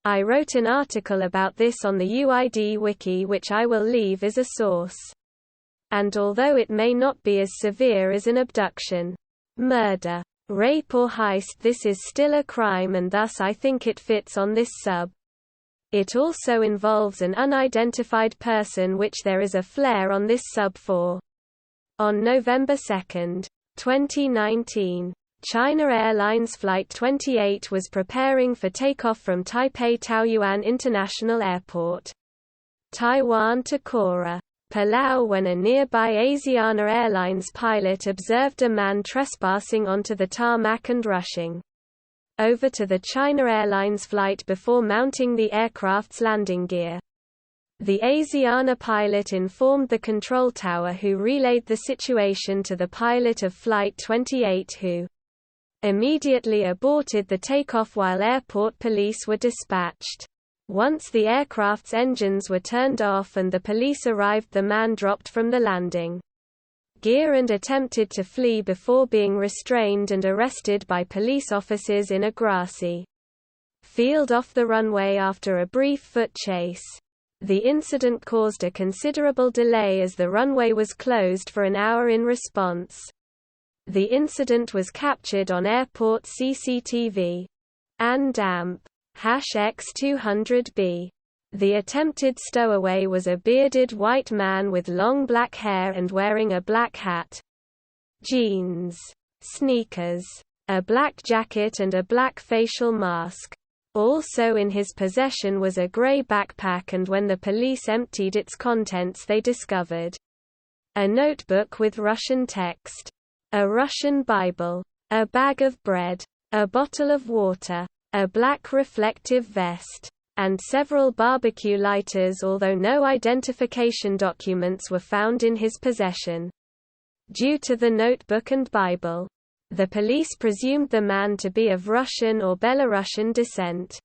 I wrote an article about this on the UID wiki which I will leave as a source. And although it may not be as severe as an abduction, murder, rape or heist, this is still a crime and thus I think it fits on this sub. It also involves an unidentified person which there is a flare on this sub for. On November 2, 2019, China Airlines Flight 28 was preparing for takeoff from Taipei Taoyuan International Airport, Taiwan to Kora, Palau when a nearby Asiana Airlines pilot observed a man trespassing onto the tarmac and rushing over to the China Airlines flight before mounting the aircraft's landing gear. The Asiana pilot informed the control tower, who relayed the situation to the pilot of Flight 28, who immediately aborted the takeoff while airport police were dispatched. Once the aircraft's engines were turned off and the police arrived, the man dropped from the landing gear and attempted to flee before being restrained and arrested by police officers in a grassy field off the runway after a brief foot chase. The incident caused a considerable delay as the runway was closed for an hour in response. The incident was captured on airport CCTV. ANDAMP #X200B. The attempted stowaway was a bearded white man with long black hair and wearing a black hat, jeans, sneakers, a black jacket and a black facial mask. Also in his possession was a grey backpack, and when the police emptied its contents they discovered a notebook with Russian text, a Russian Bible, a bag of bread, a bottle of water, a black reflective vest, and several barbecue lighters, although no identification documents were found in his possession. Due to the notebook and Bible, the police presumed the man to be of Russian or Belarusian descent.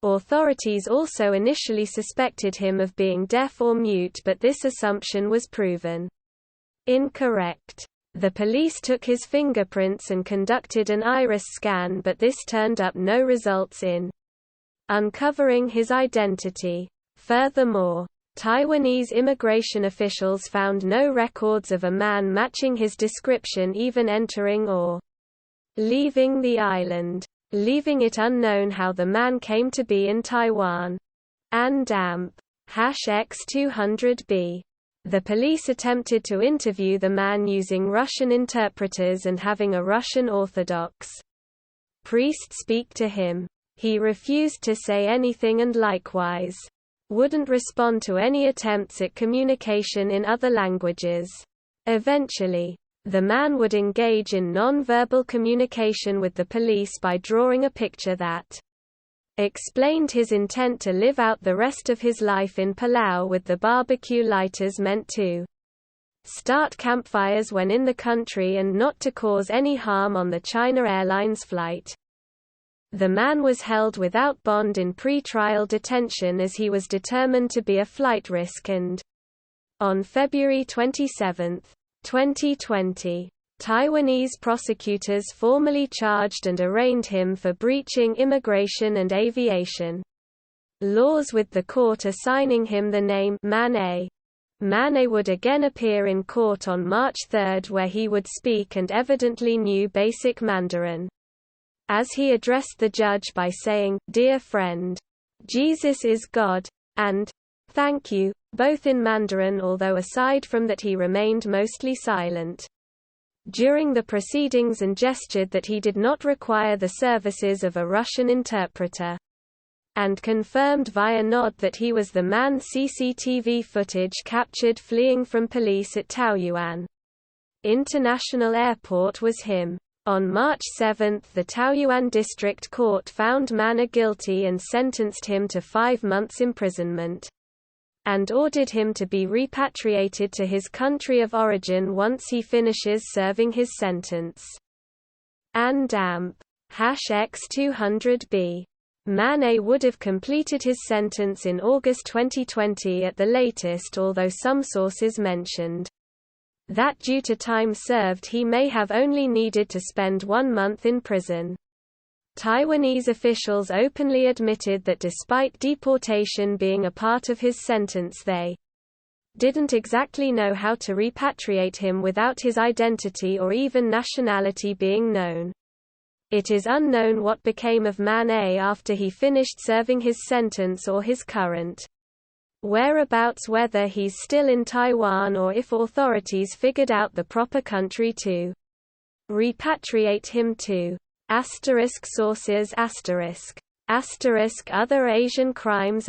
Authorities also initially suspected him of being deaf or mute, but this assumption was proven incorrect. The police took his fingerprints and conducted an iris scan, but this turned up no results in uncovering his identity. Furthermore, Taiwanese immigration officials found no records of a man matching his description even entering or leaving the island, leaving it unknown how the man came to be in Taiwan. ANDAMP #X200B. The police attempted to interview the man using Russian interpreters and having a Russian Orthodox priest speak to him. He refused to say anything and likewise wouldn't respond to any attempts at communication in other languages. Eventually, the man would engage in non-verbal communication with the police by drawing a picture that explained his intent to live out the rest of his life in Palau with the barbecue lighters meant to start campfires when in the country and not to cause any harm on the China Airlines flight. The man was held without bond in pre-trial detention as he was determined to be a flight risk, and on February 27, 2020, Taiwanese prosecutors formally charged and arraigned him for breaching immigration and aviation laws, with the court assigning him the name Mane. Mane would again appear in court on March 3 where he would speak and evidently knew basic Mandarin, as he addressed the judge by saying, "Dear friend, Jesus is God," and "Thank you," both in Mandarin, although aside from that he remained mostly silent during the proceedings and gestured that he did not require the services of a Russian interpreter, and confirmed via nod that he was the man CCTV footage captured fleeing from police at Taoyuan International Airport was him. On March 7 the Taoyuan District Court found Mane guilty and sentenced him to 5 months imprisonment, and ordered him to be repatriated to his country of origin once he finishes serving his sentence. ANDAMP #X200B. Mane would have completed his sentence in August 2020 at the latest, although some sources mentioned that due to time served he may have only needed to spend 1 month in prison. Taiwanese officials openly admitted that despite deportation being a part of his sentence, they didn't exactly know how to repatriate him without his identity or even nationality being known. It is unknown what became of Man A after he finished serving his sentence or his current whereabouts, whether he's still in Taiwan or if authorities figured out the proper country to repatriate him to. *Sources *** Other Asian crimes **